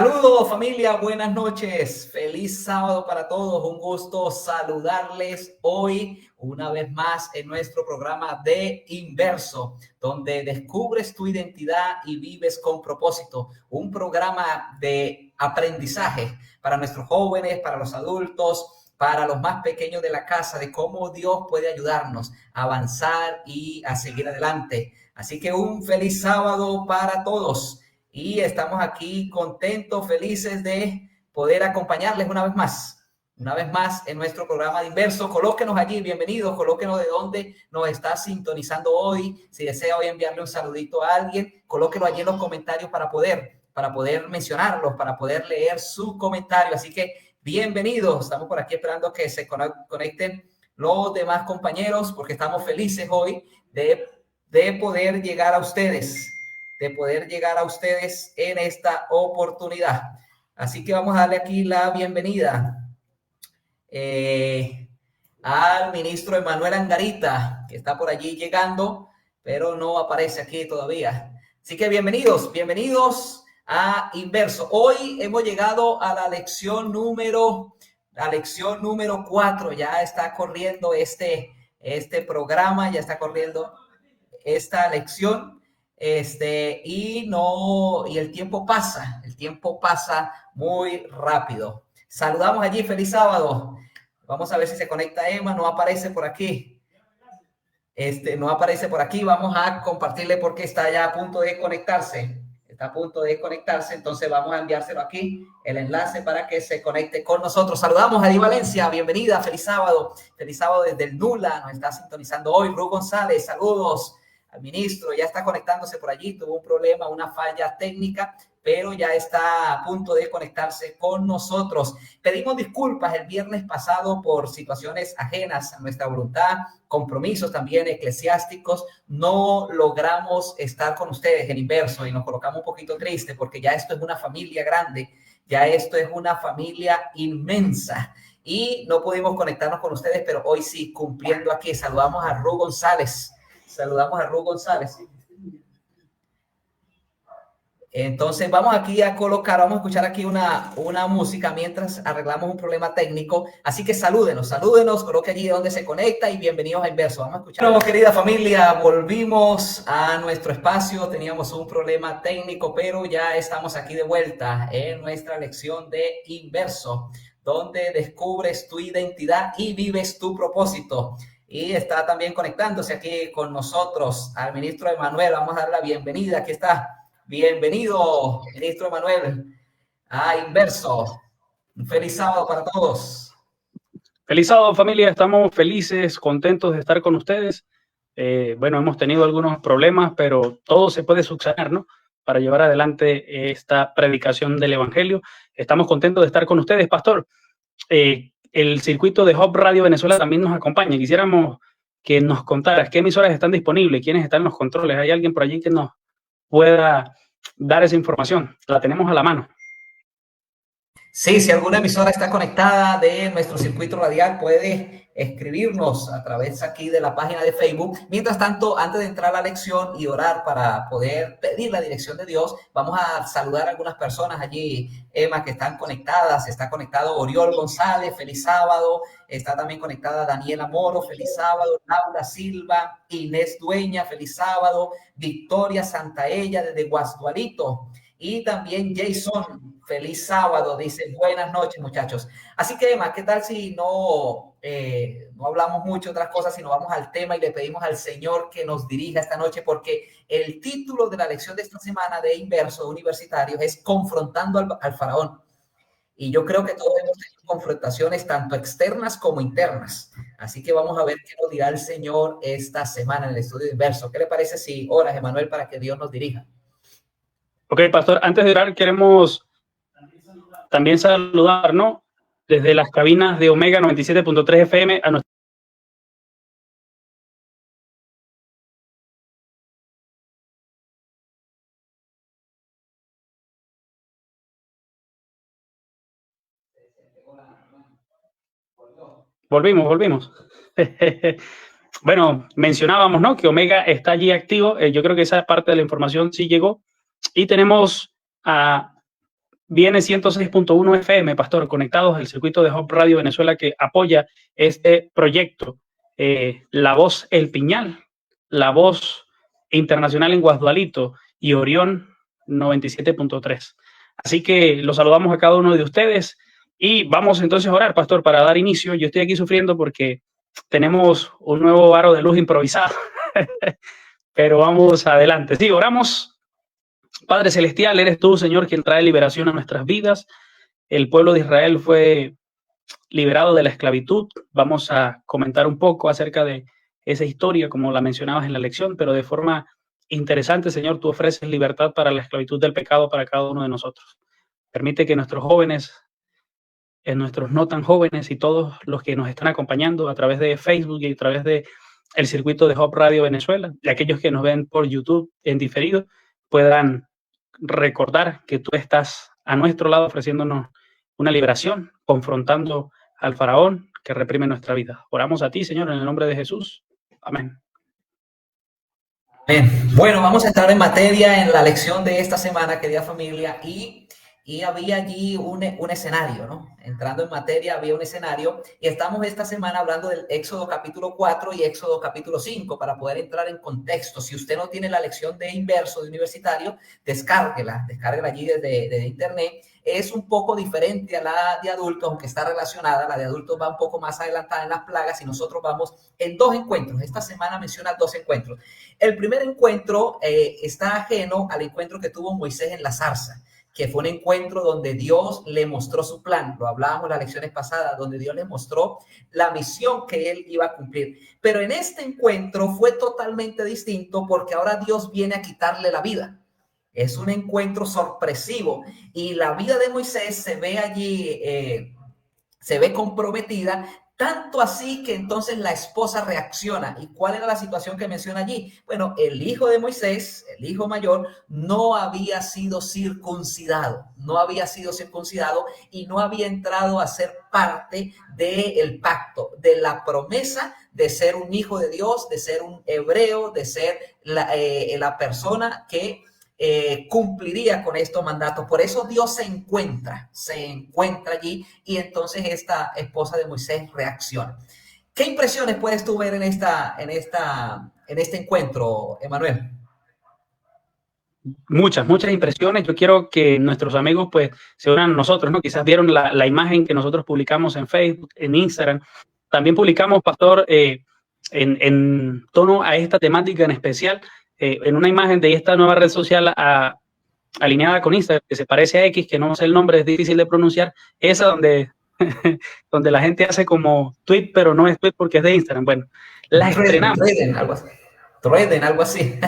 Saludos familia, buenas noches, feliz sábado para todos, un gusto saludarles hoy una vez más en nuestro programa de Inverso, donde descubres tu identidad y vives con propósito, un programa de aprendizaje para nuestros jóvenes, para los adultos, para los más pequeños de la casa, de cómo Dios puede ayudarnos a avanzar y a seguir adelante. Así que un feliz sábado para todos. Y estamos aquí contentos, felices de poder acompañarles una vez más en nuestro programa de Inverso. Colóquenos allí, bienvenidos, colóquenos de dónde nos está sintonizando hoy. Si desea hoy enviarle un saludito a alguien, colóquenos allí en los comentarios para poder mencionarlos, para poder leer su comentario. Así que bienvenidos, estamos por aquí esperando que se conecten los demás compañeros porque estamos felices hoy de poder llegar a ustedes en esta oportunidad. Así que vamos a darle aquí la bienvenida al ministro Emanuel Angarita, que está por allí llegando, pero no aparece aquí todavía. Así que bienvenidos a Inverso. Hoy hemos llegado a la lección número 4. Ya está corriendo este programa, ya está corriendo esta lección. Y el tiempo pasa muy rápido. Saludamos allí, feliz sábado. Vamos a ver si se conecta Emma, no aparece por aquí. No aparece por aquí, vamos a compartirle porque está ya a punto de conectarse. Entonces vamos a enviárselo aquí, el enlace para que se conecte con nosotros. Saludamos a Di Valencia, bienvenida, feliz sábado desde el Nula, nos está sintonizando hoy. Ru González, saludos al ministro, ya está conectándose por allí, tuvo un problema, una falla técnica, pero ya está a punto de conectarse con nosotros. Pedimos disculpas el viernes pasado por situaciones ajenas a nuestra voluntad, compromisos también eclesiásticos, no logramos estar con ustedes en Inverso y nos colocamos un poquito tristes porque ya esto es una familia grande, ya esto es una familia inmensa y no pudimos conectarnos con ustedes, pero hoy sí, cumpliendo aquí. Saludamos a Ru González. Entonces vamos aquí a colocar, vamos a escuchar aquí una música mientras arreglamos un problema técnico. Así que salúdenos, coloque allí donde se conecta y bienvenidos a Inverso. Vamos a escuchar. Bueno, querida familia, volvimos a nuestro espacio. Teníamos un problema técnico, pero ya estamos aquí de vuelta en nuestra lección de Inverso, donde descubres tu identidad y vives tu propósito. Y está también conectándose aquí con nosotros al ministro Emanuel. Vamos a dar la bienvenida. Aquí está. Bienvenido, ministro Emanuel, a Inverso. Un feliz sábado para todos. Feliz sábado, familia. Estamos felices, contentos de estar con ustedes. Bueno, hemos tenido algunos problemas, pero todo se puede subsanar, ¿no? Para llevar adelante esta predicación del Evangelio. Estamos contentos de estar con ustedes, pastor. El circuito de Hub Radio Venezuela también nos acompaña. Quisiéramos que nos contaras qué emisoras están disponibles, quiénes están en los controles. ¿Hay alguien por allí que nos pueda dar esa información? La tenemos a la mano. Sí, si alguna emisora está conectada de nuestro circuito radial, puede escribirnos a través aquí de la página de Facebook. Mientras tanto, antes de entrar a la lección y orar para poder pedir la dirección de Dios, vamos a saludar a algunas personas allí, Emma, que están conectadas. Está conectado Oriol González, feliz sábado. Está también conectada Daniela Moro, feliz sábado. Laura Silva, Inés Dueña, feliz sábado. Victoria Santaella desde Guasdualito. Y también Jason, feliz sábado, dice buenas noches, muchachos. Así que, Emma, ¿qué tal si no hablamos mucho de otras cosas, sino vamos al tema y le pedimos al Señor que nos dirija esta noche? Porque el título de la lección de esta semana de Inverso Universitario es Confrontando al Faraón. Y yo creo que todos hemos tenido confrontaciones tanto externas como internas. Así que vamos a ver qué nos dirá el Señor esta semana en el estudio de Inverso. ¿Qué le parece si oras, Emanuel, para que Dios nos dirija? Ok, pastor, antes de orar queremos también saludar, ¿no? Desde las cabinas de Omega 97.3 FM a nuestra... Volvimos. Bueno, mencionábamos, ¿no? Que Omega está allí activo. Yo creo que esa parte de la información sí llegó. Y tenemos a viene 106.1 FM, Pastor, conectados al circuito de Hop Radio Venezuela que apoya este proyecto. La Voz El Piñal, La Voz Internacional en Guasdualito y Orión 97.3. Así que los saludamos a cada uno de ustedes y vamos entonces a orar, Pastor, para dar inicio. Yo estoy aquí sufriendo porque tenemos un nuevo aro de luz improvisado, pero vamos adelante. Sí, oramos. Padre Celestial, eres tú, Señor, quien trae liberación a nuestras vidas. El pueblo de Israel fue liberado de la esclavitud. Vamos a comentar un poco acerca de esa historia, como la mencionabas en la lección, pero de forma interesante, Señor, tú ofreces libertad para la esclavitud del pecado para cada uno de nosotros. Permite que nuestros jóvenes, nuestros no tan jóvenes y todos los que nos están acompañando a través de Facebook y a través de el circuito de Hop Radio Venezuela y aquellos que nos ven por YouTube en diferido puedan recordar que tú estás a nuestro lado ofreciéndonos una liberación, confrontando al faraón que reprime nuestra vida. Oramos a ti, Señor, en el nombre de Jesús. Amén. Bueno, vamos a entrar en materia en la lección de esta semana, querida familia, y había allí un escenario, ¿no? Entrando en materia, había un escenario, y estamos esta semana hablando del Éxodo capítulo 4 y Éxodo capítulo 5, para poder entrar en contexto. Si usted no tiene la lección de inverso de universitario, descárguela allí desde internet. Es un poco diferente a la de adultos, aunque está relacionada. La de adultos va un poco más adelantada en las plagas y nosotros vamos en 2 encuentros. Esta semana menciona 2 encuentros. El primer encuentro está ajeno al encuentro que tuvo Moisés en la zarza, que fue un encuentro donde Dios le mostró su plan. Lo hablábamos en las lecciones pasadas, donde Dios le mostró la misión que él iba a cumplir. Pero en este encuentro fue totalmente distinto porque ahora Dios viene a quitarle la vida. Es un encuentro sorpresivo y la vida de Moisés se ve allí, se ve comprometida, tanto así que entonces la esposa reacciona. ¿Y cuál era la situación que menciona allí? Bueno, el hijo de Moisés, el hijo mayor, no había sido circuncidado y no había entrado a ser parte del pacto, de la promesa de ser un hijo de Dios, de ser un hebreo, de ser la persona que cumpliría con estos mandatos. Por eso Dios se encuentra allí y entonces esta esposa de Moisés reacciona. ¿Qué impresiones puedes tú ver en este encuentro, Emanuel? Muchas impresiones. Yo quiero que nuestros amigos pues se unan a nosotros, ¿no? Quizás vieron la imagen que nosotros publicamos en Facebook, en Instagram. También publicamos, Pastor, en tono a esta temática en especial, en una imagen de esta nueva red social alineada con Instagram, que se parece a X, que no sé el nombre, es difícil de pronunciar, esa donde, donde la gente hace como tweet, pero no es tweet porque es de Instagram. Bueno, la estrenamos. Threaden, algo así.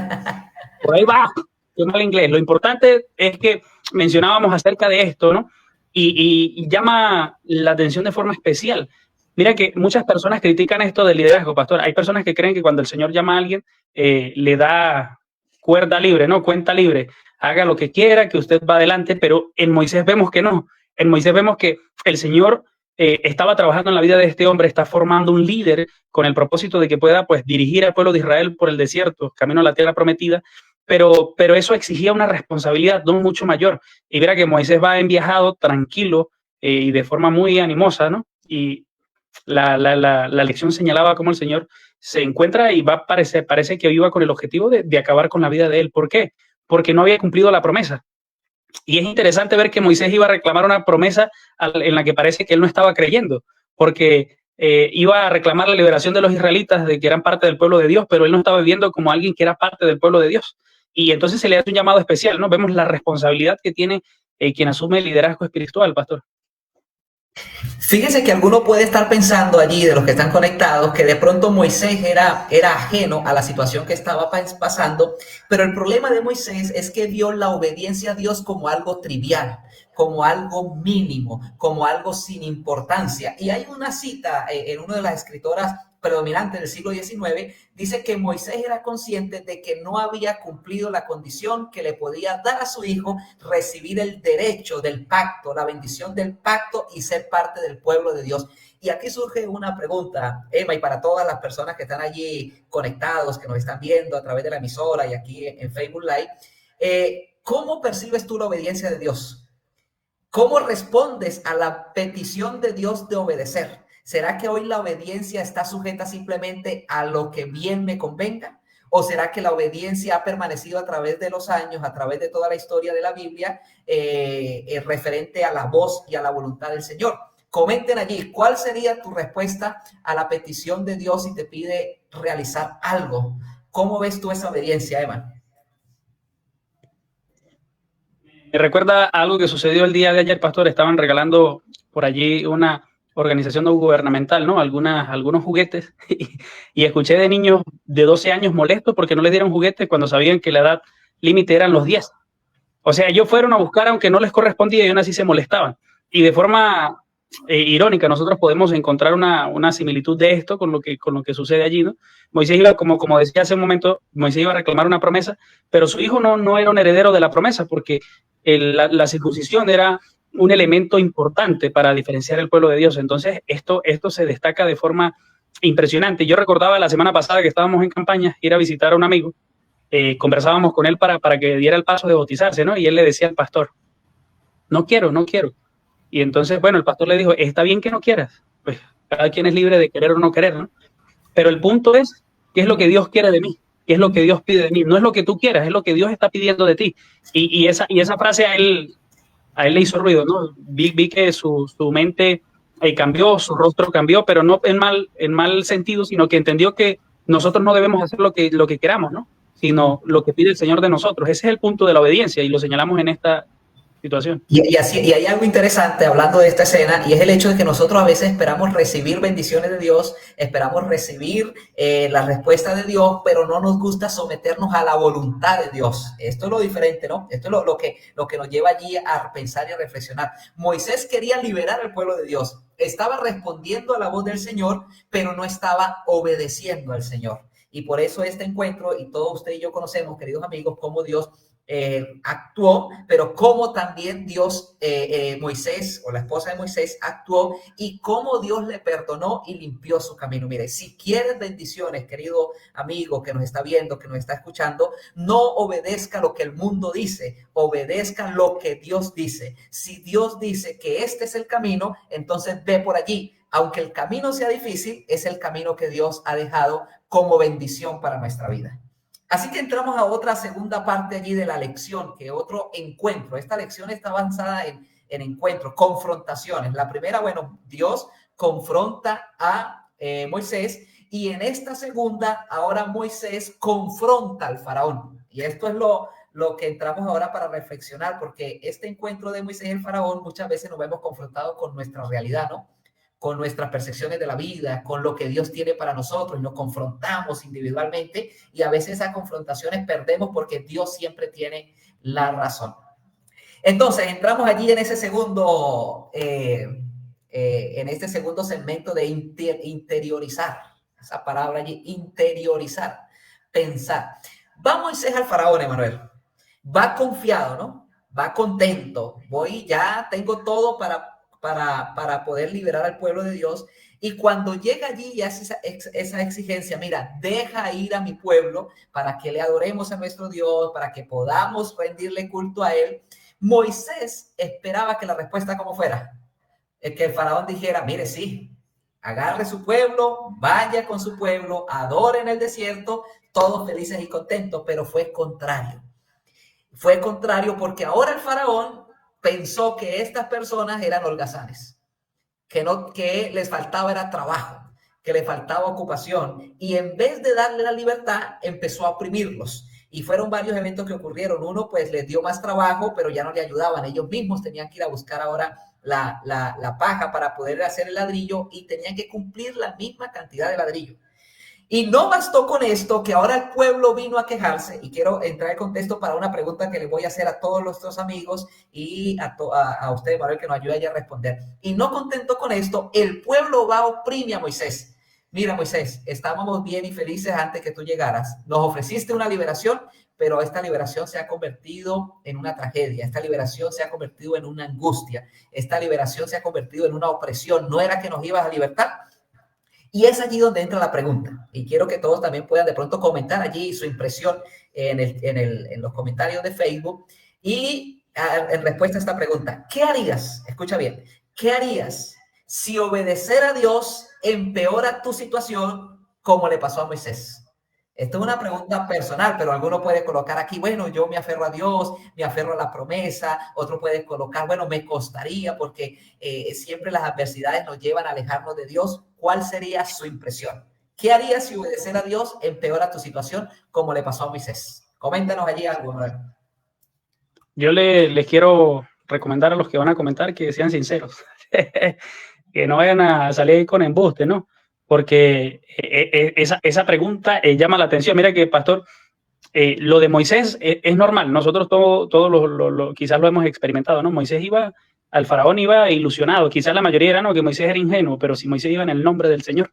Por ahí va, yo mal inglés. Lo importante es que mencionábamos acerca de esto, ¿no? Y llama la atención de forma especial. Mira que muchas personas critican esto del liderazgo, Pastor. Hay personas que creen que cuando el Señor llama a alguien, le da cuerda libre, ¿no? Cuenta libre. Haga lo que quiera, que usted va adelante, pero en Moisés vemos que no. En Moisés vemos que el Señor estaba trabajando en la vida de este hombre, está formando un líder con el propósito de que pueda pues dirigir al pueblo de Israel por el desierto, camino a la tierra prometida, pero eso exigía una responsabilidad no mucho mayor. Y verá que Moisés va viajado tranquilo y de forma muy animosa, ¿no? Y la lección señalaba cómo el Señor se encuentra y parece que iba con el objetivo de acabar con la vida de él. ¿Por qué? Porque no había cumplido la promesa. Y es interesante ver que Moisés iba a reclamar una promesa en la que parece que él no estaba creyendo, porque iba a reclamar la liberación de los israelitas, de que eran parte del pueblo de Dios, pero él no estaba viviendo como alguien que era parte del pueblo de Dios. Y entonces se le hace un llamado especial, ¿no? Vemos la responsabilidad que tiene quien asume el liderazgo espiritual, Pastor. Fíjense que alguno puede estar pensando allí, de los que están conectados, que de pronto Moisés era ajeno a la situación que estaba pasando, pero el problema de Moisés es que vio la obediencia a Dios como algo trivial, como algo mínimo, como algo sin importancia. Y hay una cita en una de las escritoras predominante del siglo XIX, dice que Moisés era consciente de que no había cumplido la condición que le podía dar a su hijo recibir el derecho del pacto, la bendición del pacto y ser parte del pueblo de Dios. Y aquí surge una pregunta, Emma, y para todas las personas que están allí conectados, que nos están viendo a través de la emisora y aquí en Facebook Live, ¿cómo percibes tú la obediencia de Dios? ¿Cómo respondes a la petición de Dios de obedecer? ¿Será que hoy la obediencia está sujeta simplemente a lo que bien me convenga? ¿O será que la obediencia ha permanecido a través de los años, a través de toda la historia de la Biblia, referente a la voz y a la voluntad del Señor? Comenten allí, ¿cuál sería tu respuesta a la petición de Dios si te pide realizar algo? ¿Cómo ves tú esa obediencia, Emma? Me recuerda algo que sucedió el día de ayer, pastor. Estaban regalando por allí una organización no gubernamental, ¿no? Algunos juguetes y escuché de niños de 12 años molestos porque no les dieron juguetes cuando sabían que la edad límite eran los 10. O sea, ellos fueron a buscar aunque no les correspondía y aún así se molestaban. Y de forma irónica, nosotros podemos encontrar una similitud de esto con lo que sucede allí, ¿no? Moisés iba, como decía hace un momento, Moisés iba a reclamar una promesa, pero su hijo no era un heredero de la promesa porque la circuncisión era un elemento importante para diferenciar el pueblo de Dios. Entonces, esto se destaca de forma impresionante. Yo recordaba la semana pasada que estábamos en campaña, ir a visitar a un amigo, conversábamos con él para que diera el paso de bautizarse, ¿no? Y él le decía al pastor, no quiero. Y entonces, bueno, el pastor le dijo, está bien que no quieras, pues cada quien es libre de querer o no querer, ¿no? Pero el punto es, ¿qué es lo que Dios quiere de mí? ¿Qué es lo que Dios pide de mí? No es lo que tú quieras, es lo que Dios está pidiendo de ti. Y esa frase a él le hizo ruido, ¿no? Vi que su mente cambió, su rostro cambió, pero no en mal sentido, sino que entendió que nosotros no debemos hacer lo que queramos, ¿no? Sino lo que pide el Señor de nosotros. Ese es el punto de la obediencia y lo señalamos en esta situación. Y hay algo interesante hablando de esta escena, y es el hecho de que nosotros a veces esperamos recibir bendiciones de Dios, esperamos recibir la respuesta de Dios, pero no nos gusta someternos a la voluntad de Dios. Esto es lo diferente, ¿no? Esto es lo que nos lleva allí a pensar y a reflexionar. Moisés quería liberar al pueblo de Dios, estaba respondiendo a la voz del Señor, pero no estaba obedeciendo al Señor. Y por eso este encuentro, y todos usted y yo conocemos, queridos amigos, cómo Dios actuó, pero cómo también Dios, Moisés o la esposa de Moisés actuó y cómo Dios le perdonó y limpió su camino. Mire, si quieres bendiciones, querido amigo que nos está viendo, que nos está escuchando, no obedezca lo que el mundo dice, obedezca lo que Dios dice. Si Dios dice que este es el camino, entonces ve por allí. Aunque el camino sea difícil, es el camino que Dios ha dejado como bendición para nuestra vida. Así que entramos a otra segunda parte allí de la lección, que otro encuentro. Esta lección está avanzada en encuentros, confrontaciones. La primera, bueno, Dios confronta a Moisés, y en esta segunda, ahora Moisés confronta al faraón. Y esto es lo que entramos ahora para reflexionar, porque este encuentro de Moisés y el faraón muchas veces nos vemos confrontados con nuestra realidad, ¿no? Con nuestras percepciones de la vida, con lo que Dios tiene para nosotros, y nos confrontamos individualmente, y a veces esas confrontaciones perdemos porque Dios siempre tiene la razón. Entonces, entramos allí en ese segundo, en este segundo segmento de interiorizar, esa palabra allí, interiorizar, pensar. Va Moisés al faraón, Emanuel, va confiado, ¿no? Va contento, ya tengo todo para poder liberar al pueblo de Dios. Y cuando llega allí y hace esa exigencia, mira, deja ir a mi pueblo para que le adoremos a nuestro Dios, para que podamos rendirle culto a él. Moisés esperaba que la respuesta como fuera, que el faraón dijera, mire, sí, agarre su pueblo, vaya con su pueblo, adore en el desierto, todos felices y contentos, pero fue contrario. Fue contrario porque ahora el faraón pensó que estas personas eran holgazanes, que les faltaba era trabajo, que les faltaba ocupación, y en vez de darle la libertad, empezó a oprimirlos. Y fueron varios eventos que ocurrieron. Uno, pues les dio más trabajo, pero ya no le ayudaban. Ellos mismos tenían que ir a buscar ahora la paja para poder hacer el ladrillo, y tenían que cumplir la misma cantidad de ladrillo. Y no bastó con esto, que ahora el pueblo vino a quejarse, y quiero entrar en contexto para una pregunta que le voy a hacer a todos nuestros amigos y a usted, Manuel, que nos ayude a responder. Y no contento con esto, el pueblo va a oprimir a Moisés. Mira, Moisés, estábamos bien y felices antes que tú llegaras. Nos ofreciste una liberación, pero esta liberación se ha convertido en una tragedia. Esta liberación se ha convertido en una angustia. Esta liberación se ha convertido en una opresión. ¿No era que nos ibas a libertar? Y es allí donde entra la pregunta, y quiero que todos también puedan de pronto comentar allí su impresión en los comentarios de Facebook, y en respuesta a esta pregunta, ¿qué harías? Escucha bien, ¿qué harías si obedecer a Dios empeora tu situación como le pasó a Moisés? Esto es una pregunta personal, pero alguno puede colocar aquí, bueno, yo me aferro a Dios, me aferro a la promesa. Otro puede colocar, bueno, me costaría porque siempre las adversidades nos llevan a alejarnos de Dios. ¿Cuál sería su impresión? ¿Qué harías si obedecer a Dios empeora tu situación como le pasó a Moisés? Coméntanos allí algo, Manuel. Yo les quiero recomendar a los que van a comentar que sean sinceros, que no vayan a salir con embuste, ¿no? Porque esa pregunta llama la atención. Mira que, pastor, lo de Moisés es normal. Nosotros todos quizás lo hemos experimentado, ¿no? Moisés iba, al faraón iba ilusionado. Quizás la mayoría era, no, que Moisés era ingenuo, pero si Moisés iba en el nombre del Señor,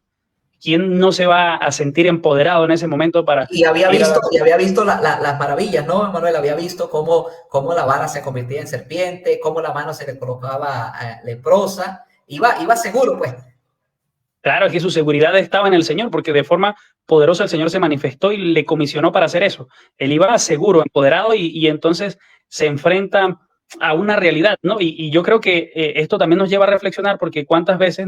¿quién no se va a sentir empoderado en ese momento para y había ir a visto, y había visto las maravillas, ¿no, Manuel? Había visto cómo la vara se convertía en serpiente, cómo la mano se le colocaba leprosa. Iba seguro, pues. Claro, es que su seguridad estaba en el Señor, porque de forma poderosa el Señor se manifestó y le comisionó para hacer eso. Él iba seguro, empoderado, y entonces se enfrenta a una realidad, ¿no? Y yo creo que esto también nos lleva a reflexionar, porque cuántas veces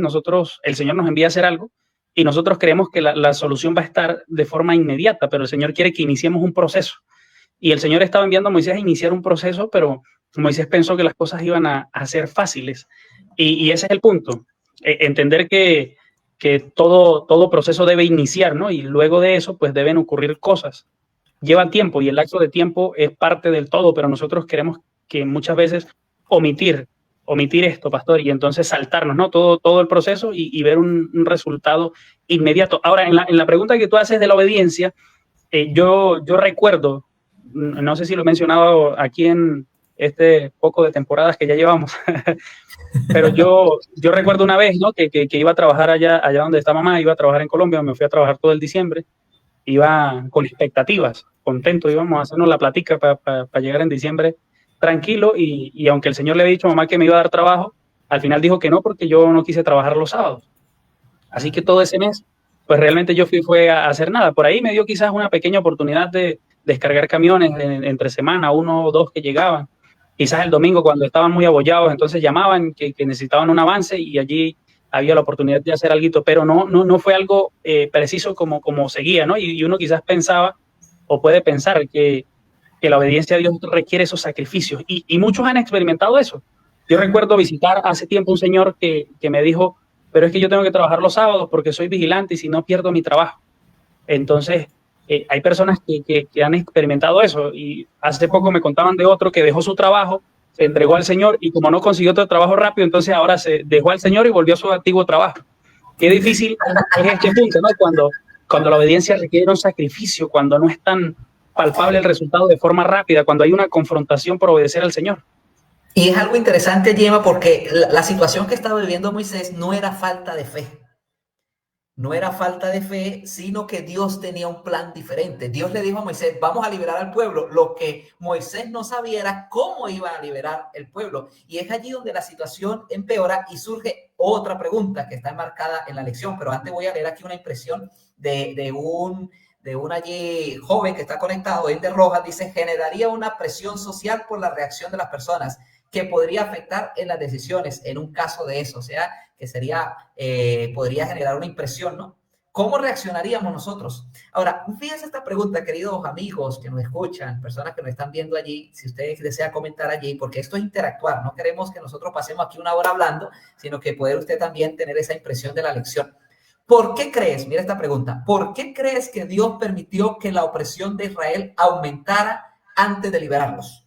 el Señor nos envía a hacer algo y nosotros creemos que la solución va a estar de forma inmediata, pero el Señor quiere que iniciemos un proceso. Y el Señor estaba enviando a Moisés a iniciar un proceso, pero Moisés pensó que las cosas iban a ser fáciles. Y ese es el punto, entender que todo proceso debe iniciar, ¿no? Y luego de eso, pues deben ocurrir cosas. Lleva tiempo y el lapso de tiempo es parte del todo, pero nosotros queremos que muchas veces omitir esto, pastor, y entonces saltarnos, ¿no? Todo el proceso y ver un resultado inmediato. Ahora, en la pregunta que tú haces de la obediencia, yo recuerdo, no sé si lo he mencionado aquí en este poco de temporadas que ya llevamos, pero yo recuerdo una vez, ¿no? que iba a trabajar allá donde está mamá, iba a trabajar en Colombia, me fui a trabajar todo el diciembre, iba con expectativas, contento, íbamos a hacernos la platica para llegar en diciembre tranquilo, y aunque el Señor le había dicho a mamá que me iba a dar trabajo, al final dijo que no, porque yo no quise trabajar los sábados. Así que todo ese mes, pues realmente yo fue a hacer nada. Por ahí me dio quizás una pequeña oportunidad de descargar camiones entre semana, 1 o 2 que llegaban. Quizás el domingo, cuando estaban muy abollados, entonces llamaban que necesitaban un avance, y allí había la oportunidad de hacer algo, pero no fue algo preciso como seguía, ¿no? Y uno quizás pensaba o puede pensar que la obediencia a Dios requiere esos sacrificios, y muchos han experimentado eso. Yo recuerdo visitar hace tiempo un señor que me dijo, pero es que yo tengo que trabajar los sábados porque soy vigilante y si no pierdo mi trabajo. Entonces, hay personas que han experimentado eso, y hace poco me contaban de otro que dejó su trabajo, se entregó al Señor, y como no consiguió otro trabajo rápido, entonces ahora se dejó al Señor y volvió a su antiguo trabajo. Qué difícil es este punto, ¿no? Cuando la obediencia requiere un sacrificio, cuando no es tan palpable el resultado de forma rápida, cuando hay una confrontación por obedecer al Señor. Y es algo interesante, Gemma, porque la situación que estaba viviendo Moisés no era falta de fe. No era falta de fe, sino que Dios tenía un plan diferente. Dios le dijo a Moisés, vamos a liberar al pueblo. Lo que Moisés no sabía era cómo iba a liberar el pueblo. Y es allí donde la situación empeora y surge otra pregunta que está enmarcada en la lección. Pero antes voy a leer aquí una impresión de un allí joven que está conectado, Ender Rojas, dice, generaría una presión social por la reacción de las personas que podría afectar en las decisiones en un caso de eso. O sea, que podría generar una impresión, ¿no? ¿Cómo reaccionaríamos nosotros? Ahora, fíjense esta pregunta, queridos amigos que nos escuchan, personas que nos están viendo allí, si ustedes desean comentar allí, porque esto es interactuar, no queremos que nosotros pasemos aquí 1 hora hablando, sino que poder usted también tener esa impresión de la lección. ¿Por qué crees, mira esta pregunta, ¿por qué crees que Dios permitió que la opresión de Israel aumentara antes de liberarlos?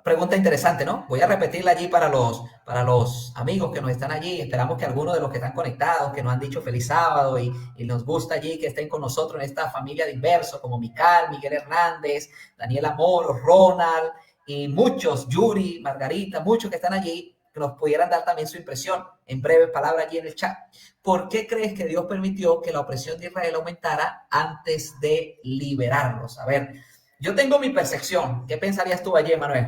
Pregunta interesante, ¿no? Voy a repetirla allí para los amigos que nos están allí. Esperamos que algunos de los que están conectados, que nos han dicho feliz sábado y nos gusta allí que estén con nosotros en esta familia de Inverso, como Miguel Hernández, Daniela Moro, Ronald y muchos, Yuri, Margarita, muchos que están allí, que nos pudieran dar también su impresión en breve palabra allí en el chat. ¿Por qué crees que Dios permitió que la opresión de Israel aumentara antes de liberarlos? A ver, yo tengo mi percepción. ¿Qué pensarías tú allí, Manuel?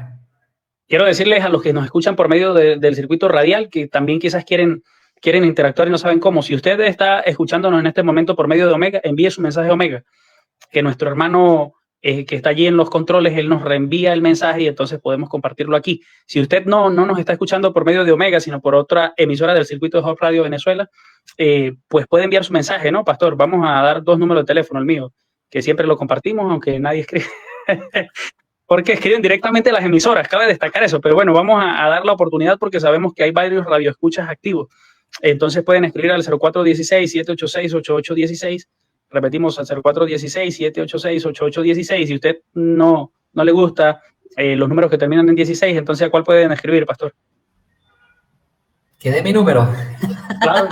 Quiero decirles a los que nos escuchan por medio del circuito radial, que también quizás quieren interactuar y no saben cómo. Si usted está escuchándonos en este momento por medio de Omega, envíe su mensaje a Omega, que nuestro hermano que está allí en los controles, él nos reenvía el mensaje y entonces podemos compartirlo aquí. Si usted no nos está escuchando por medio de Omega, sino por otra emisora del circuito de Hot Radio Venezuela, pues puede enviar su mensaje, ¿no, Pastor? Vamos a dar 2 números de teléfono, el mío, que siempre lo compartimos, aunque nadie escribe. Porque escriben directamente las emisoras, cabe destacar eso, pero bueno, vamos a dar la oportunidad porque sabemos que hay varios radioescuchas activos. Entonces pueden escribir al 0416-786-8816, repetimos al 0416-786-8816. Si usted no le gusta los números que terminan en 16, entonces ¿a cuál pueden escribir, Pastor? ¿Qué de mi número? Claro.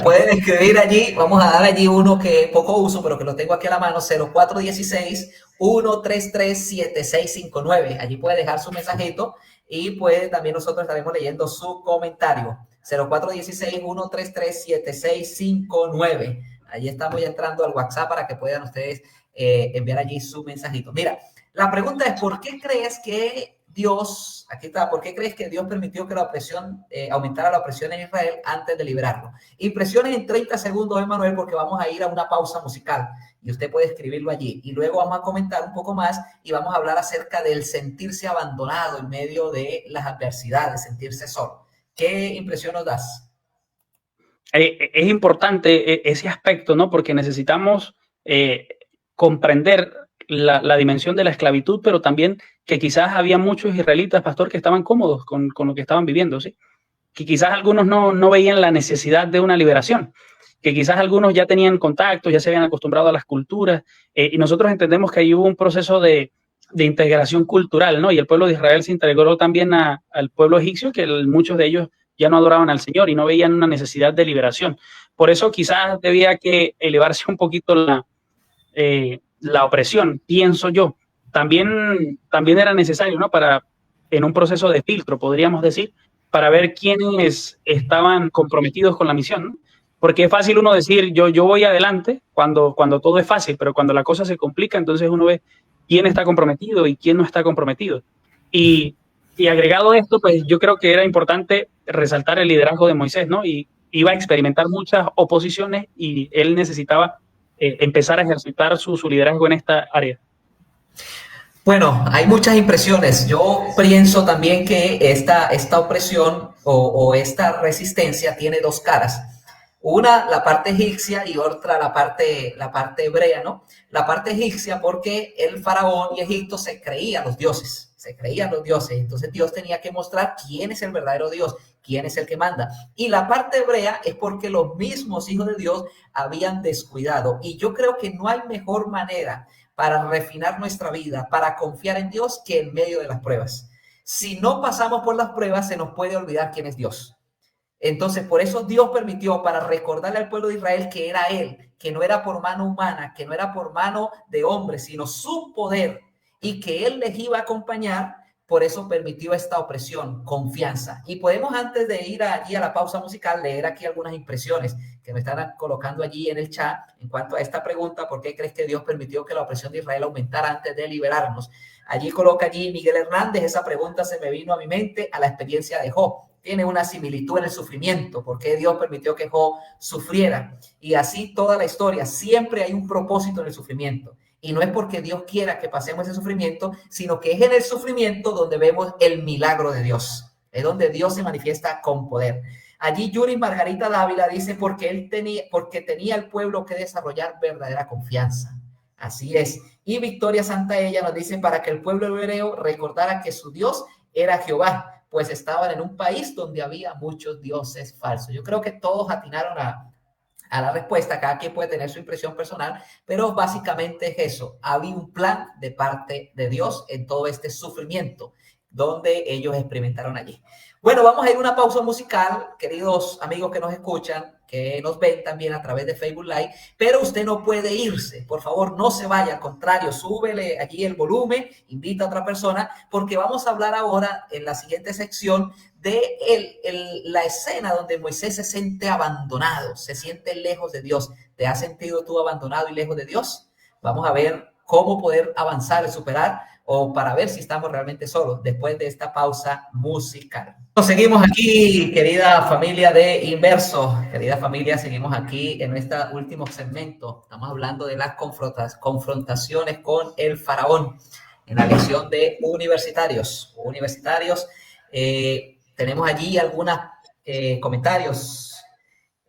Pueden escribir allí, vamos a dar allí uno que poco uso, pero que lo tengo aquí a la mano, 0416-133-7659. Allí puede dejar su mensajito y pues también nosotros estaremos leyendo su comentario. 0416-133-7659. Allí estamos ya entrando al WhatsApp para que puedan ustedes enviar allí su mensajito. Mira, la pregunta es, ¿por qué crees que Dios, aquí está, ¿por qué crees que Dios permitió que la opresión, aumentara la opresión en Israel antes de liberarlo? Impresiones en 30 segundos, Emanuel, porque vamos a ir a una pausa musical y usted puede escribirlo allí. Y luego vamos a comentar un poco más y vamos a hablar acerca del sentirse abandonado en medio de las adversidades, sentirse solo. ¿Qué impresión nos das? Es importante ese aspecto, ¿no? Porque necesitamos comprender la dimensión de la esclavitud, pero también que quizás había muchos israelitas, Pastor, que estaban cómodos con lo que estaban viviendo, ¿sí? Que quizás algunos no veían la necesidad de una liberación, que quizás algunos ya tenían contactos, ya se habían acostumbrado a las culturas, y nosotros entendemos que ahí hubo un proceso de integración cultural, ¿no? Y el pueblo de Israel se integró también al pueblo egipcio, que muchos de ellos ya no adoraban al Señor y no veían una necesidad de liberación. Por eso quizás debía que elevarse un poquito la opresión, pienso yo. También era necesario, ¿no? En un proceso de filtro, podríamos decir, para ver quiénes estaban comprometidos con la misión, ¿no? Porque es fácil uno decir, yo voy adelante cuando todo es fácil, pero cuando la cosa se complica, entonces uno ve quién está comprometido y quién no está comprometido. Y agregado a esto, pues yo creo que era importante resaltar el liderazgo de Moisés, ¿no? Y iba a experimentar muchas oposiciones y él necesitaba empezar a ejercitar su liderazgo en esta área. Bueno, hay muchas impresiones. Yo pienso también que esta opresión o esta resistencia tiene dos caras. Una, la parte egipcia, y otra, la parte hebrea, ¿no? La parte egipcia porque el faraón y Egipto se creían los dioses. Entonces Dios tenía que mostrar quién es el verdadero Dios, quién es el que manda. Y la parte hebrea es porque los mismos hijos de Dios habían descuidado. Y yo creo que no hay mejor manera para refinar nuestra vida, para confiar en Dios, que en medio de las pruebas. Si no pasamos por las pruebas, se nos puede olvidar quién es Dios. Entonces, por eso Dios permitió, para recordarle al pueblo de Israel que era Él, que no era por mano humana, que no era por mano de hombre, sino su poder, y que Él les iba a acompañar. Por eso permitió esta opresión, confianza. Y podemos, antes de ir allí a la pausa musical, leer aquí algunas impresiones que me están colocando allí en el chat en cuanto a esta pregunta: ¿por qué crees que Dios permitió que la opresión de Israel aumentara antes de liberarnos? Allí coloca allí Miguel Hernández: esa pregunta se me vino a mi mente a la experiencia de Job. Tiene una similitud en el sufrimiento. ¿Por qué Dios permitió que Job sufriera? Y así toda la historia. Siempre hay un propósito en el sufrimiento. Y no es porque Dios quiera que pasemos ese sufrimiento, sino que es en el sufrimiento donde vemos el milagro de Dios. Es donde Dios se manifiesta con poder. Allí Yuri Margarita Dávila dice: porque tenía el pueblo que desarrollar verdadera confianza. Así es. Y Victoria Santaella nos dice: para que el pueblo hebreo recordara que su Dios era Jehová, pues estaban en un país donde había muchos dioses falsos. Yo creo que todos atinaron a la respuesta. Cada quien puede tener su impresión personal, pero básicamente es eso. Había un plan de parte de Dios en todo este sufrimiento donde ellos experimentaron allí. Bueno, vamos a ir a una pausa musical, queridos amigos que nos escuchan, que nos ven también a través de Facebook Live, pero usted no puede irse. Por favor, no se vaya, al contrario, súbele allí el volumen, invita a otra persona, porque vamos a hablar ahora en la siguiente sección de la escena donde Moisés se siente abandonado, se siente lejos de Dios. ¿Te has sentido tú abandonado y lejos de Dios? Vamos a ver cómo poder avanzar y superar o para ver si estamos realmente solos después de esta pausa musical. Nos seguimos aquí, querida familia de Inverso, querida familia, seguimos aquí en este último segmento. Estamos hablando de las confrontaciones con el faraón en la lección de universitarios. Tenemos allí algunos comentarios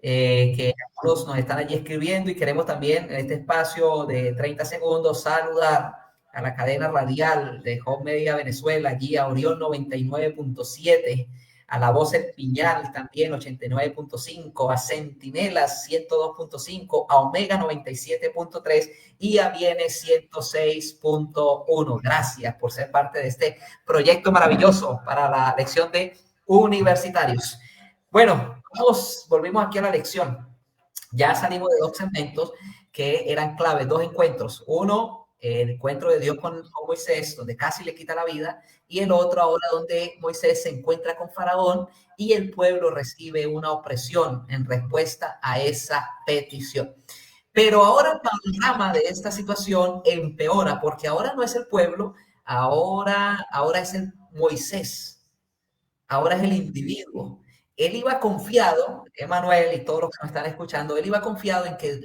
que algunos nos están allí escribiendo y queremos también en este espacio de 30 segundos saludar a la cadena radial de Home Media Venezuela, allí a Orión 99.7, a La Voz El Piñal también 89.5, a Centinelas 102.5, a Omega 97.3 y a Viene 106.1. Gracias por ser parte de este proyecto maravilloso para la lección de universitarios. Bueno, volvimos aquí a la lección. Ya salimos de dos segmentos que eran claves, dos encuentros. Uno, el encuentro de Dios con Moisés, donde casi le quita la vida, y el otro ahora donde Moisés se encuentra con Faraón y el pueblo recibe una opresión en respuesta a esa petición. Pero ahora el panorama de esta situación empeora, porque ahora no es el pueblo, ahora es el Moisés, ahora es el individuo. Él iba confiado, Emanuel y todos los que nos están escuchando, él iba confiado en que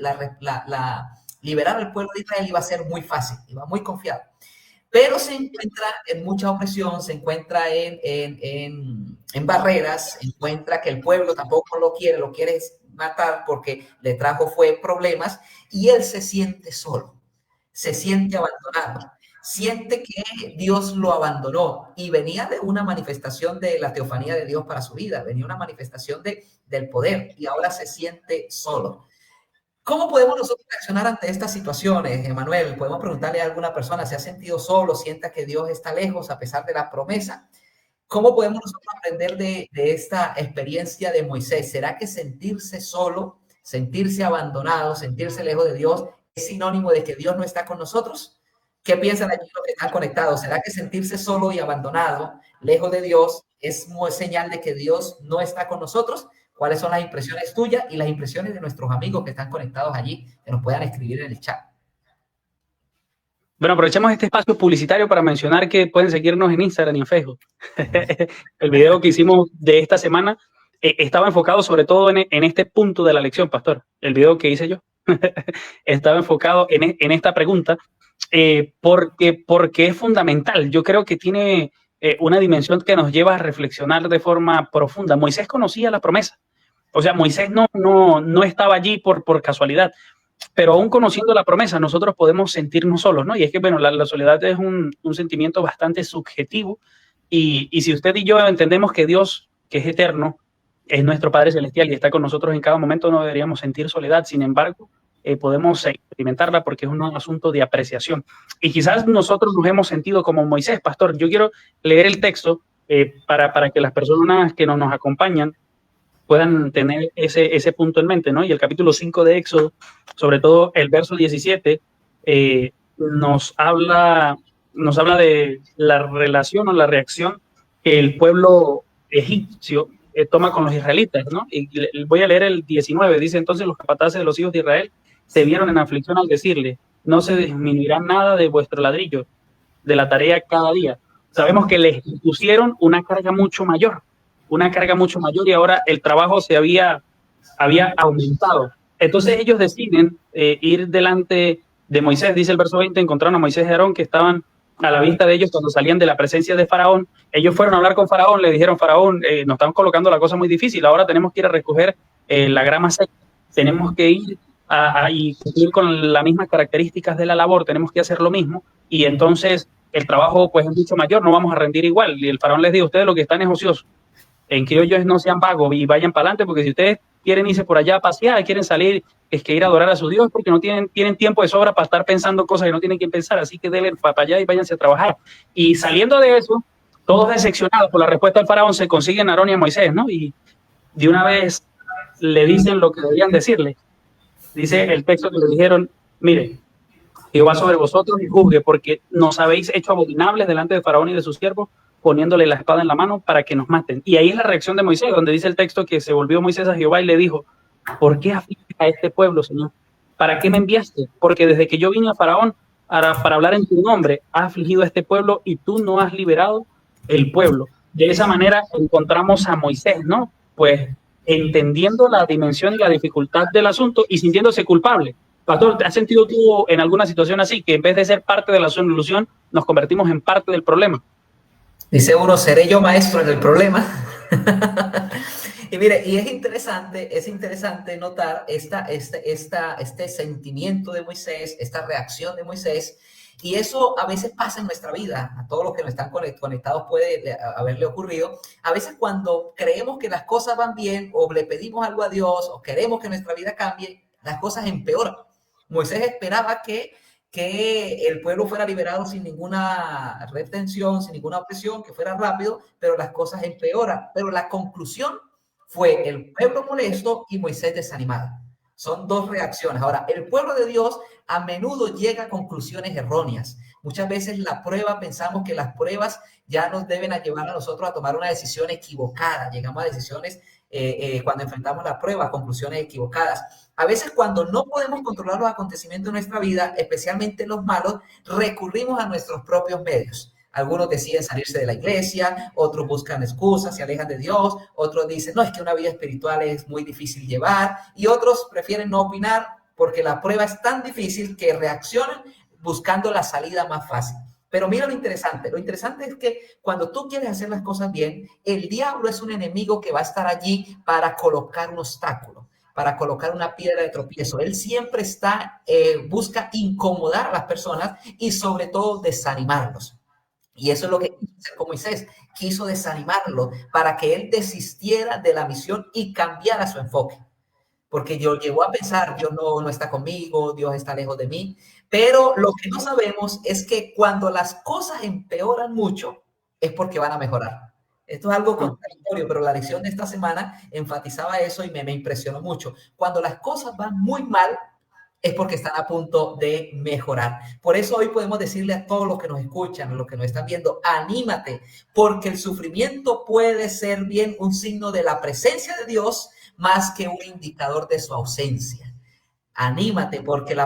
liberar al pueblo de Israel iba a ser muy fácil, iba muy confiado. Pero se encuentra en mucha opresión, se encuentra en barreras, encuentra que el pueblo tampoco lo quiere matar porque le trajo problemas y él se siente solo, se siente abandonado. Siente que Dios lo abandonó y venía de una manifestación de la teofanía de Dios para su vida, venía una manifestación del poder y ahora se siente solo. ¿Cómo podemos nosotros reaccionar ante estas situaciones, Emanuel? Podemos preguntarle a alguna persona, ¿se ha sentido solo? ¿Sienta que Dios está lejos a pesar de la promesa? ¿Cómo podemos nosotros aprender de esta experiencia de Moisés? ¿Será que sentirse solo, sentirse abandonado, sentirse lejos de Dios es sinónimo de que Dios no está con nosotros? ¿Qué piensan allí los que están conectados? ¿Será que sentirse solo y abandonado, lejos de Dios, es señal de que Dios no está con nosotros? ¿Cuáles son las impresiones tuyas y las impresiones de nuestros amigos que están conectados allí, que nos puedan escribir en el chat? Bueno, aprovechemos este espacio publicitario para mencionar que pueden seguirnos en Instagram y en Facebook. El video que hicimos de esta semana estaba enfocado sobre todo en este punto de la lección, pastor. El video que hice yo estaba enfocado en esta pregunta porque es fundamental. Yo creo que tiene una dimensión que nos lleva a reflexionar de forma profunda. Moisés conocía la promesa. O sea, Moisés no estaba allí por casualidad, pero aún conociendo la promesa, nosotros podemos sentirnos solos, ¿no? Y es que, bueno, la soledad es un sentimiento bastante subjetivo y si usted y yo entendemos que Dios, que es eterno, es nuestro Padre Celestial y está con nosotros en cada momento, no deberíamos sentir soledad. Sin embargo, podemos experimentarla porque es un asunto de apreciación. Y quizás nosotros nos hemos sentido como Moisés, pastor. Yo quiero leer el texto para que las personas que nos acompañan puedan tener ese punto en mente, ¿no? Y el capítulo 5 de Éxodo, sobre todo el verso 17, nos habla de la relación o la reacción que el pueblo egipcio toma con los israelitas, ¿no? Y voy a leer el 19, dice: entonces los capataces de los hijos de Israel se vieron en aflicción al decirle: no se disminuirá nada de vuestro ladrillo, de la tarea cada día. Sabemos que les pusieron una carga mucho mayor y ahora el trabajo se había aumentado. Entonces ellos deciden ir delante de Moisés. Dice el verso 20, encontraron a Moisés y Aarón que estaban a la vista de ellos cuando salían de la presencia de Faraón. Ellos fueron a hablar con Faraón, le dijeron: Faraón, nos están colocando la cosa muy difícil, ahora tenemos que ir a recoger la grama seca, tenemos que ir y cumplir con las mismas características de la labor, tenemos que hacer lo mismo, y entonces el trabajo pues es mucho mayor, no vamos a rendir igual. Y el Faraón les dijo: ustedes lo que están es ociosos. En criollo es no sean vagos y vayan para adelante, porque si ustedes quieren irse por allá a pasear, quieren salir, es que ir a adorar a su Dios, porque no tienen tiempo de sobra para estar pensando cosas que no tienen que pensar, así que denle para allá y váyanse a trabajar. Y saliendo de eso, todos decepcionados por la respuesta del Faraón, se consiguen a Aarón y a Moisés, ¿no? Y de una vez le dicen lo que debían decirle. Dice el texto que le dijeron: mire, Jehová sobre vosotros y juzgue, porque nos habéis hecho abominables delante de Faraón y de sus siervos, poniéndole la espada en la mano para que nos maten. Y ahí es la reacción de Moisés, donde dice el texto que se volvió Moisés a Jehová y le dijo: ¿por qué afliges a este pueblo, Señor? ¿Para qué me enviaste? Porque desde que yo vine a Faraón para hablar en tu nombre, has afligido a este pueblo y tú no has liberado el pueblo. De esa manera encontramos a Moisés, ¿no? Pues entendiendo la dimensión y la dificultad del asunto y sintiéndose culpable. Pastor, ¿te has sentido tú en alguna situación así, que en vez de ser parte de la solución, nos convertimos en parte del problema? Dice uno, ¿seré yo maestro en el problema? Y mire, y es interesante notar este sentimiento de Moisés, esta reacción de Moisés, y eso a veces pasa en nuestra vida, a todos los que no están conectados puede haberle ocurrido. A veces cuando creemos que las cosas van bien, o le pedimos algo a Dios, o queremos que nuestra vida cambie, las cosas empeoran. Moisés esperaba que el pueblo fuera liberado sin ninguna retención, sin ninguna opresión, que fuera rápido, pero las cosas empeoran. Pero la conclusión fue el pueblo molesto y Moisés desanimado. Son dos reacciones. Ahora, el pueblo de Dios a menudo llega a conclusiones erróneas. Muchas veces la prueba, pensamos que las pruebas ya nos deben llevar a nosotros a tomar una decisión equivocada. Llegamos a decisiones cuando enfrentamos la prueba, a conclusiones equivocadas. A veces cuando no podemos controlar los acontecimientos de nuestra vida, especialmente los malos, recurrimos a nuestros propios medios. Algunos deciden salirse de la iglesia, otros buscan excusas, se alejan de Dios, otros dicen, no, es que una vida espiritual es muy difícil llevar, y otros prefieren no opinar porque la prueba es tan difícil que reaccionan buscando la salida más fácil. Pero mira lo interesante es que cuando tú quieres hacer las cosas bien, el diablo es un enemigo que va a estar allí para colocar un obstáculo, para colocar una piedra de tropiezo. Él siempre busca incomodar a las personas y sobre todo desanimarlos. Y eso es lo que quiso hacer con Moisés. Quiso desanimarlo para que él desistiera de la misión y cambiara su enfoque. Porque Dios llegó a pensar, Dios no está conmigo, Dios está lejos de mí. Pero lo que no sabemos es que cuando las cosas empeoran mucho, es porque van a mejorar. Esto es algo contradictorio, pero la lección de esta semana enfatizaba eso y me impresionó mucho. Cuando las cosas van muy mal, es porque están a punto de mejorar. Por eso hoy podemos decirle a todos los que nos escuchan, a los que nos están viendo, anímate, porque el sufrimiento puede ser bien un signo de la presencia de Dios más que un indicador de su ausencia. Anímate, porque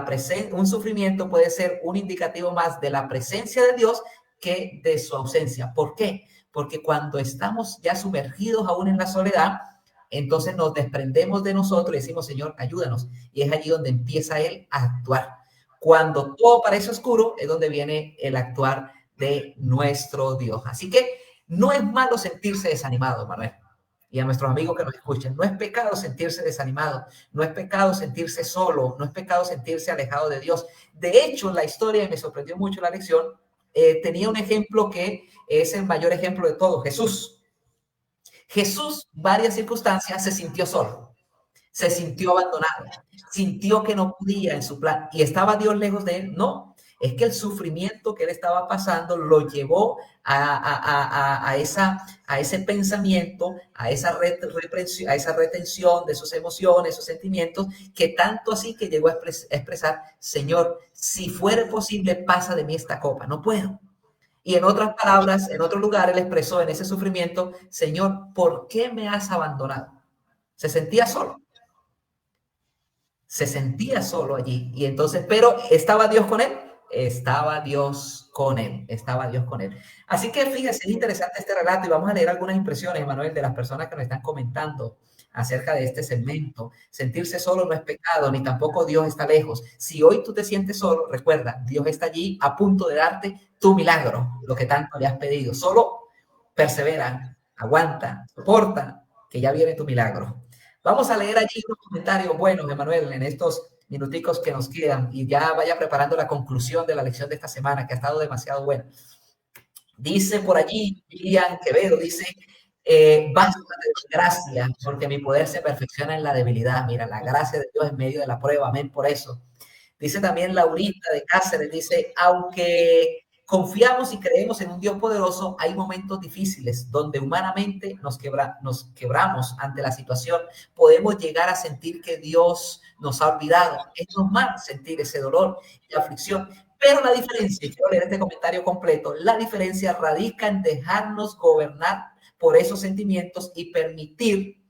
un sufrimiento puede ser un indicativo más de la presencia de Dios que de su ausencia. ¿Por qué? Porque cuando estamos ya sumergidos aún en la soledad, entonces nos desprendemos de nosotros y decimos, Señor, ayúdanos. Y es allí donde empieza Él a actuar. Cuando todo parece oscuro, es donde viene el actuar de nuestro Dios. Así que no es malo sentirse desanimado, Manuel. Y a nuestros amigos que nos escuchen, no es pecado sentirse desanimado, no es pecado sentirse solo, no es pecado sentirse alejado de Dios. De hecho, la historia, y me sorprendió mucho la lección, tenía un ejemplo que es el mayor ejemplo de todo, Jesús. Jesús, varias circunstancias, se sintió solo, se sintió abandonado, sintió que no podía en su plan. ¿Y estaba Dios lejos de él? No, es que el sufrimiento que él estaba pasando lo llevó a ese pensamiento, a esa retención de sus emociones, sus sentimientos, que tanto así que llegó a expresar, Señor, si fuera posible, pasa de mí esta copa, no puedo. Y en otras palabras, en otro lugar, él expresó en ese sufrimiento, Señor, ¿por qué me has abandonado? Se sentía solo. Se sentía solo allí. Y entonces, pero ¿estaba Dios con él? Estaba Dios con él. Estaba Dios con él. Así que fíjese, es interesante este relato y vamos a leer algunas impresiones, Manuel, de las personas que nos están comentando acerca de este segmento. Sentirse solo no es pecado, ni tampoco Dios está lejos. Si hoy tú te sientes solo, recuerda, Dios está allí a punto de darte tu milagro, lo que tanto le has pedido. Solo persevera, aguanta, soporta, que ya viene tu milagro. Vamos a leer allí unos comentarios buenos, Emanuel, en estos minuticos que nos quedan y ya vaya preparando la conclusión de la lección de esta semana, que ha estado demasiado buena. Dice por allí, Lilian Quevedo, dice, basta de gracia, porque mi poder se perfecciona en la debilidad. Mira, la gracia de Dios en medio de la prueba, amén por eso. Dice también Laurita de Cáceres, dice, aunque confiamos y creemos en un Dios poderoso, hay momentos difíciles donde humanamente nos quebramos ante la situación. Podemos llegar a sentir que Dios nos ha olvidado. Es normal sentir ese dolor y aflicción. Pero la diferencia, y quiero leer este comentario completo, la diferencia radica en dejarnos gobernar por esos sentimientos y permitir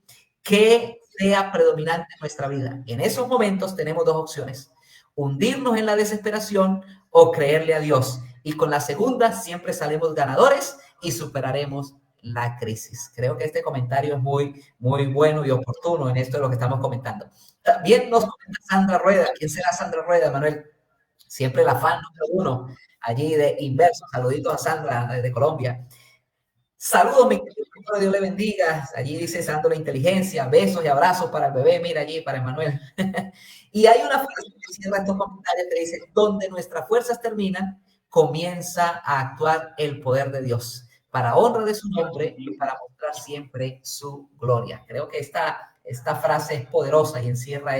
que sea predominante en nuestra vida. En esos momentos tenemos dos opciones. hundirnos en la desesperación o creerle a Dios. Y con la segunda siempre salimos ganadores y superaremos la crisis. Creo que este comentario es muy bueno y oportuno en esto de lo que estamos comentando. También nos comenta Sandra Rueda. ¿Quién será Sandra Rueda, Manuel? Siempre la fan número uno allí de Inverso. Saluditos a Sandra desde Colombia. Saludos, mi querido, Dios le bendiga. Allí dice Sandra Inteligencia, besos y abrazos para el bebé, mira allí, para Emanuel. Y hay una frase que cierra estos comentarios que dice, donde nuestras fuerzas terminan, comienza a actuar el poder de Dios, para honra de su nombre y para mostrar siempre su gloria. Creo que esta frase es poderosa y encierra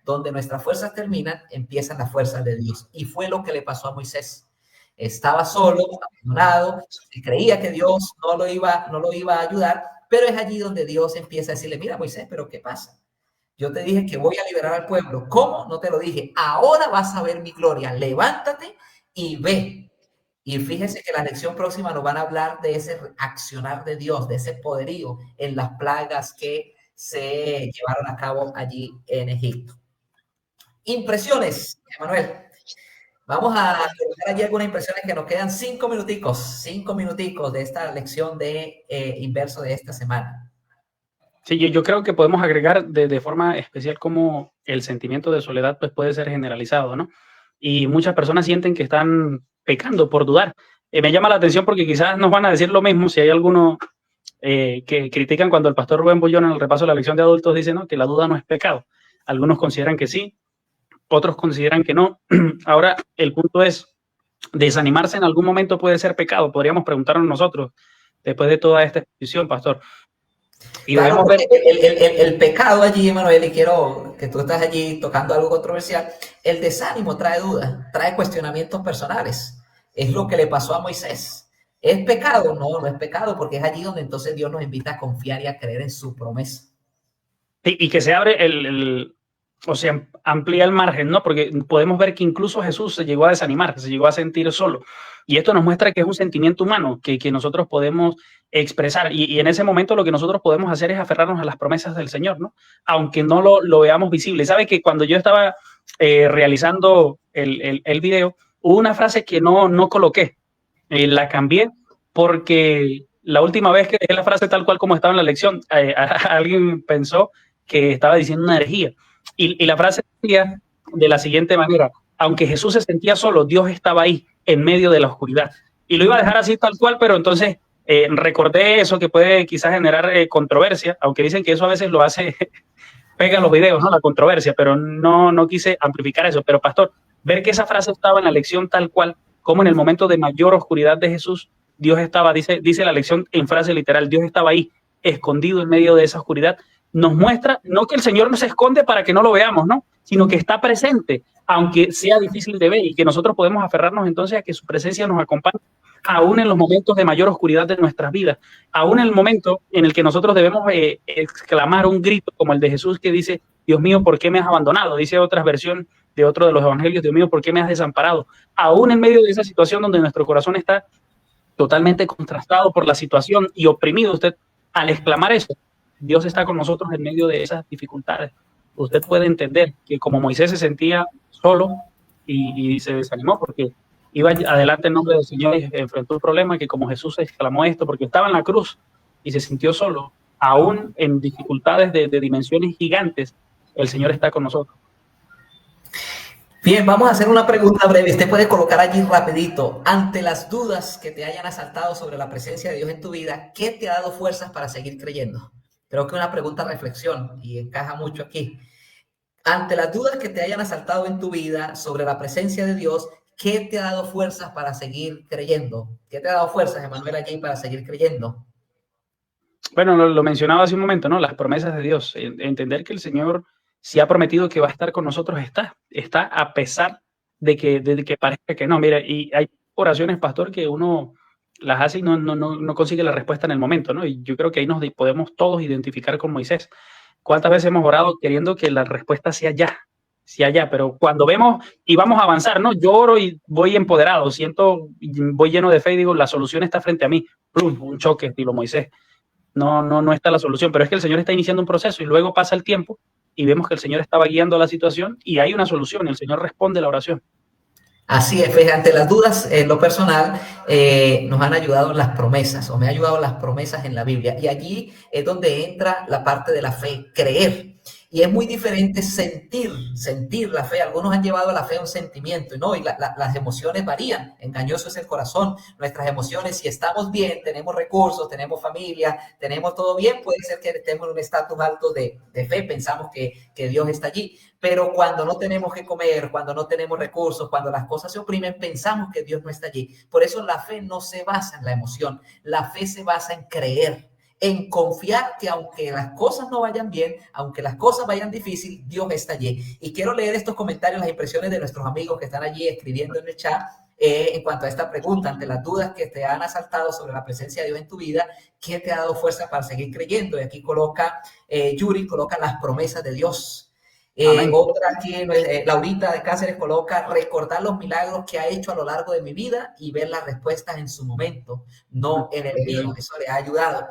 donde nuestras fuerzas terminan, empiezan las fuerzas de Dios. Y fue lo que le pasó a Moisés. Estaba solo, abandonado, creía que Dios no lo iba a ayudar, pero es allí donde Dios empieza a decirle, mira Moisés, pero ¿qué pasa? Yo te dije que voy a liberar al pueblo. ¿Cómo? No te lo dije. Ahora vas a ver mi gloria. Levántate y ve. Y fíjense que la lección próxima nos van a hablar de ese accionar de Dios, de ese poderío en las plagas que se llevaron a cabo allí en Egipto. Impresiones, Emanuel. Vamos a colocar allí algunas impresiones que nos quedan 5 minuticos de esta lección de Inverso de esta semana. Sí, yo creo que podemos agregar de forma especial cómo el sentimiento de soledad pues, puede ser generalizado, ¿no? Y muchas personas sienten que están pecando por dudar. Me llama la atención porque quizás nos van a decir lo mismo si hay algunos que critican cuando el pastor Rubén Bullón en el repaso de la lección de adultos dice, ¿no?, que la duda no es pecado. Algunos consideran que sí, otros consideran que no. Ahora, el punto es, desanimarse en algún momento puede ser pecado. Podríamos preguntarnos nosotros, después de toda esta exposición, pastor. Y claro, ver el pecado allí, Emanuel, y quiero que tú estás allí tocando algo controversial, el desánimo trae dudas, trae cuestionamientos personales. Es lo que le pasó a Moisés. ¿Es pecado? No, no es pecado, porque es allí donde entonces Dios nos invita a confiar y a creer en su promesa. Y que se abre o sea, amplía el margen, ¿no? Porque podemos ver que incluso Jesús se llegó a desanimar, se llegó a sentir solo. Y esto nos muestra que es un sentimiento humano que nosotros podemos expresar. Y en ese momento lo que nosotros podemos hacer es aferrarnos a las promesas del Señor, ¿no? Aunque no lo veamos visible. ¿Sabe que cuando yo estaba realizando el video, hubo una frase que no coloqué? La cambié porque la última vez que dejé la frase tal cual como estaba en la lección, alguien pensó que estaba diciendo una herejía. Y la frase decía de la siguiente manera: aunque Jesús se sentía solo, Dios estaba ahí en medio de la oscuridad. Y lo iba a dejar así tal cual, pero entonces recordé eso que puede quizás generar controversia, aunque dicen que eso a veces lo hace, pega los videos, ¿no?, la controversia, pero no quise amplificar eso. Pero pastor, ver que esa frase estaba en la lección tal cual, como en el momento de mayor oscuridad de Jesús, Dios estaba, dice la lección en frase literal, Dios estaba ahí, escondido en medio de esa oscuridad, nos muestra no que el Señor nos esconde para que no lo veamos, ¿no?, sino que está presente, aunque sea difícil de ver, y que nosotros podemos aferrarnos entonces a que su presencia nos acompañe aún en los momentos de mayor oscuridad de nuestras vidas, aún en el momento en el que nosotros debemos exclamar un grito como el de Jesús que dice, Dios mío, ¿por qué me has abandonado? Dice otra versión de otro de los evangelios, Dios mío, ¿por qué me has desamparado? Aún en medio de esa situación donde nuestro corazón está totalmente contrastado por la situación y oprimido, usted al exclamar eso, Dios está con nosotros en medio de esas dificultades. Usted puede entender que como Moisés se sentía solo y se desanimó porque iba adelante en nombre del Señor y enfrentó un problema, que como Jesús exclamó esto porque estaba en la cruz y se sintió solo, aún en dificultades de dimensiones gigantes, el Señor está con nosotros. Bien, vamos a hacer una pregunta breve. Usted puede colocar allí rapidito. Ante las dudas que te hayan asaltado sobre la presencia de Dios en tu vida, ¿qué te ha dado fuerzas para seguir creyendo? Creo que una pregunta reflexión y encaja mucho aquí. Ante las dudas que te hayan asaltado en tu vida sobre la presencia de Dios, ¿qué te ha dado fuerzas para seguir creyendo? ¿Qué te ha dado fuerzas, Emanuel, allí para seguir creyendo? Bueno, lo mencionaba hace un momento, ¿no? Las promesas de Dios. Entender que el Señor, si ha prometido que va a estar con nosotros, está a pesar de que parezca que no. Mira, y hay oraciones, pastor, que uno las hace y no consigue la respuesta en el momento, ¿no? Y yo creo que ahí nos podemos todos identificar con Moisés. ¿Cuántas veces hemos orado queriendo que la respuesta sea ya? Pero cuando vemos y vamos a avanzar, ¿no? Yo oro y voy empoderado, voy lleno de fe y digo, la solución está frente a mí. ¡Plum! Un choque, estilo Moisés. No está la solución, pero es que el Señor está iniciando un proceso y luego pasa el tiempo y vemos que el Señor estaba guiando la situación y hay una solución, el Señor responde la oración. Así es, ante las dudas, en lo personal, nos han ayudado las promesas, o me ha ayudado las promesas en la Biblia. Y allí es donde entra la parte de la fe, creer. Y es muy diferente sentir la fe. Algunos han llevado a la fe a un sentimiento, ¿no? Y las emociones varían. Engañoso es el corazón. Nuestras emociones, si estamos bien, tenemos recursos, tenemos familia, tenemos todo bien, puede ser que estemos en un estatus alto de fe. Pensamos que Dios está allí. Pero cuando no tenemos que comer, cuando no tenemos recursos, cuando las cosas se oprimen, pensamos que Dios no está allí. Por eso la fe no se basa en la emoción. La fe se basa en creer, en confiar que aunque las cosas no vayan bien, aunque las cosas vayan difícil, Dios está allí. Y quiero leer estos comentarios, las impresiones de nuestros amigos que están allí escribiendo en el chat en cuanto a esta pregunta, ante las dudas que te han asaltado sobre la presencia de Dios en tu vida, ¿qué te ha dado fuerza para seguir creyendo? Y aquí coloca, Yuri coloca las promesas de Dios. Otra aquí, Laurita de Cáceres coloca recordar los milagros que ha hecho a lo largo de mi vida y ver las respuestas en su momento, no en el mío. Eso le ha ayudado.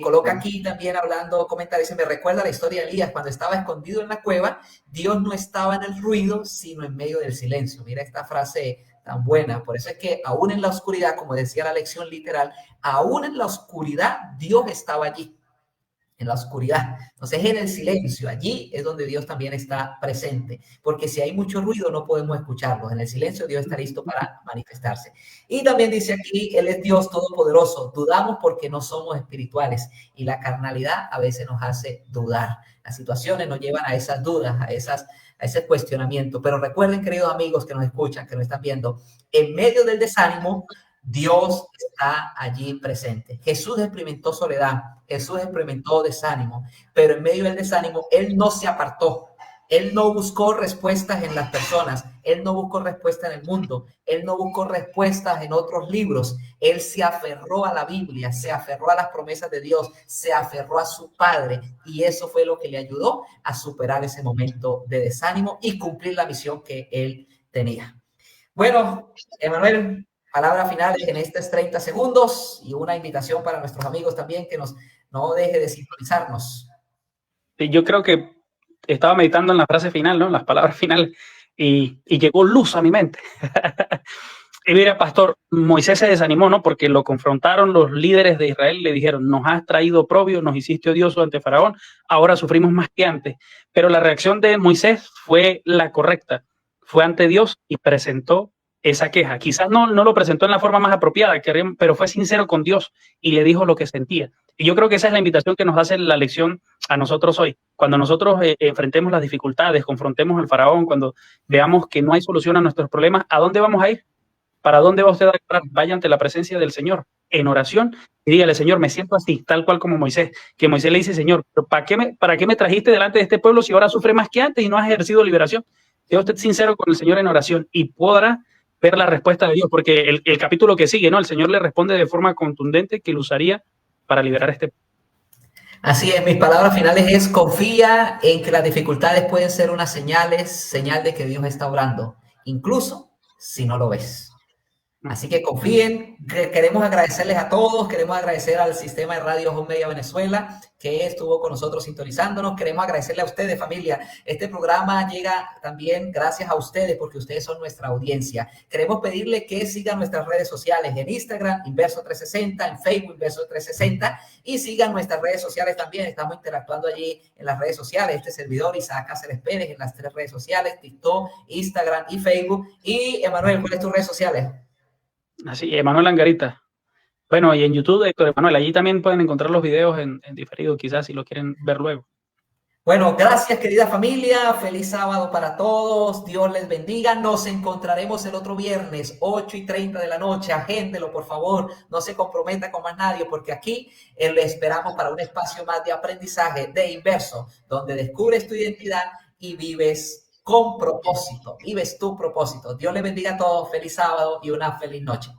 Coloca aquí también hablando, comenta, dice, me recuerda la historia de Elías, cuando estaba escondido en la cueva, Dios no estaba en el ruido, sino en medio del silencio. Mira esta frase tan buena. Por eso es que aún en la oscuridad, como decía la lección literal, aún en la oscuridad, Dios estaba allí. En la oscuridad. Entonces, en el silencio, allí es donde Dios también está presente, porque si hay mucho ruido no podemos escucharlo. En el silencio Dios está listo para manifestarse. Y también dice aquí, Él es Dios todopoderoso. Dudamos porque no somos espirituales y la carnalidad a veces nos hace dudar. Las situaciones nos llevan a esas dudas, a ese cuestionamiento. Pero recuerden, queridos amigos que nos escuchan, que nos están viendo, en medio del desánimo, Dios está allí presente. Jesús experimentó soledad, Jesús experimentó desánimo, pero en medio del desánimo, Él no se apartó. Él no buscó respuestas en las personas, Él no buscó respuestas en el mundo, Él no buscó respuestas en otros libros. Él se aferró a la Biblia, se aferró a las promesas de Dios, se aferró a su Padre y eso fue lo que le ayudó a superar ese momento de desánimo y cumplir la misión que Él tenía. Bueno, Emanuel, palabras finales en estos 30 segundos y una invitación para nuestros amigos también que no deje de sintonizarnos. Yo creo que estaba meditando en la frase final, ¿no? Las palabras finales y llegó luz a mi mente. Y mira, pastor, Moisés se desanimó, ¿no? Porque lo confrontaron los líderes de Israel, le dijeron, nos has traído oprobio, nos hiciste odioso ante Faraón, ahora sufrimos más que antes. Pero la reacción de Moisés fue la correcta, fue ante Dios y presentó esa queja. Quizás no lo presentó en la forma más apropiada, pero fue sincero con Dios y le dijo lo que sentía. Y yo creo que esa es la invitación que nos hace la lección a nosotros hoy. Cuando nosotros enfrentemos las dificultades, confrontemos al Faraón, cuando veamos que no hay solución a nuestros problemas, ¿a dónde vamos a ir? ¿Para dónde va usted a declarar? Vaya ante la presencia del Señor en oración y dígale, Señor, me siento así, tal cual como Moisés. Que Moisés le dice, Señor, ¿para qué me trajiste delante de este pueblo si ahora sufre más que antes y no has ejercido liberación? Sea usted sincero con el Señor en oración y podrá ver la respuesta de Dios, porque el capítulo que sigue, ¿no? El Señor le responde de forma contundente que lo usaría para liberar este pueblo. Así es, mis palabras finales es confía en que las dificultades pueden ser unas señal de que Dios está obrando, incluso si no lo ves. Así que confíen, queremos agradecerles a todos, queremos agradecer al sistema de Radio Home Media Venezuela que estuvo con nosotros sintonizándonos, queremos agradecerle a ustedes, familia. Este programa llega también gracias a ustedes porque ustedes son nuestra audiencia. Queremos pedirle que sigan nuestras redes sociales en Instagram, Inverso 360, en Facebook, Inverso 360 y sigan nuestras redes sociales también. Estamos interactuando allí en las redes sociales. Este servidor, Isaac Cáceres Pérez, en las 3 redes sociales, TikTok, Instagram y Facebook. Y Emanuel, ¿cuáles tus redes sociales? Así, Emanuel Angarita. Bueno, y en YouTube, Héctor Emanuel, allí también pueden encontrar los videos en diferido, quizás si lo quieren ver luego. Bueno, gracias querida familia, feliz sábado para todos, Dios les bendiga, nos encontraremos el otro viernes, 8:30 de la noche, agéndelo por favor, no se comprometa con más nadie porque aquí le esperamos para un espacio más de aprendizaje de Inverso, donde descubres tu identidad y vives con propósito, vives tu propósito. Dios les bendiga a todos, feliz sábado y una feliz noche.